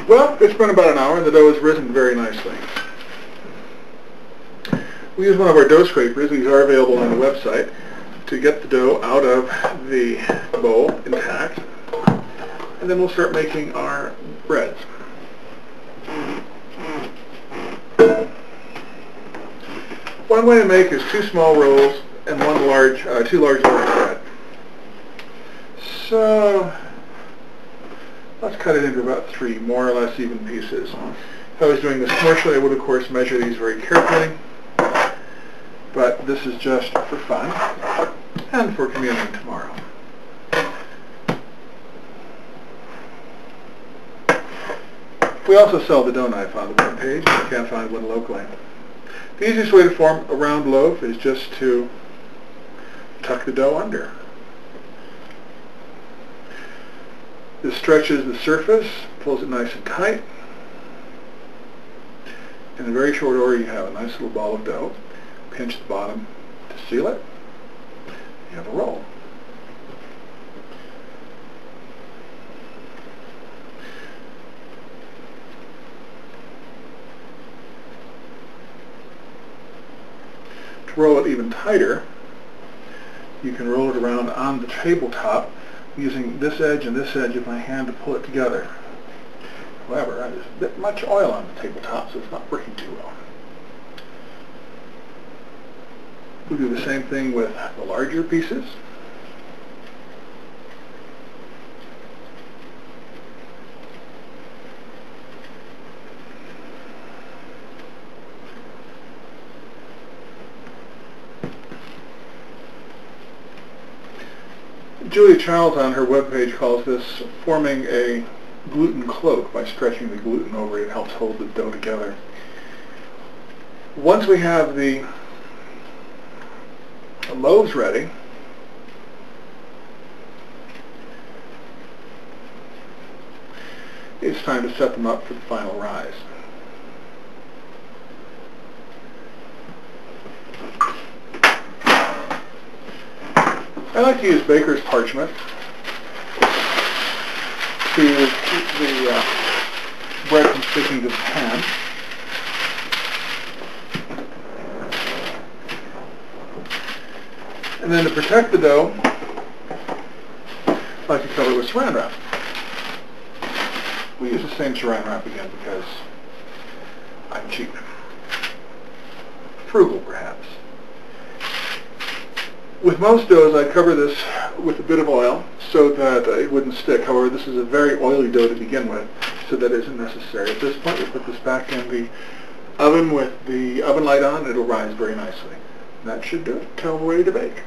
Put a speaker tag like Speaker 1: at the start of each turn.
Speaker 1: Well, it's been about an hour and the dough has risen very nicely. We use one of our dough scrapers, these are available on the website, to get the dough out of the bowl intact, and then we'll start making our breads. What I'm going to make is 2 small rolls and 2 large loaves of bread. So let's cut it into about 3 more or less even pieces. If I was doing this commercially, I would of course measure these very carefully, but this is just for fun and for communion tomorrow. We also sell the dough knife on the web page if you can't find one locally. The easiest way to form a round loaf is just to tuck the dough under. This stretches the surface, pulls it nice and tight. In a very short order you have a nice little ball of dough. Pinch the bottom to seal it. You have a roll. To roll it even tighter, you can roll it around on the tabletop using this edge and this edge of my hand to pull it together. However, there's a bit much oil on the tabletop, so it's not working too well. We'll do the same thing with the larger pieces. Julia Childs on her webpage calls this forming a gluten cloak. By stretching the gluten over it, it helps hold the dough together. Once we have the loaves ready, it's time to set them up for the final rise. I like to use baker's parchment to keep the bread from sticking to the pan. And then to protect the dough, I like to cover it with saran wrap. We use the same saran wrap again because I'm cheap. Frugal, perhaps. With most doughs, I cover this with a bit of oil so that it wouldn't stick. However, this is a very oily dough to begin with, so that isn't necessary. At this point, we'll put this back in the oven with the oven light on. It'll rise very nicely. That should do it until we're ready to bake.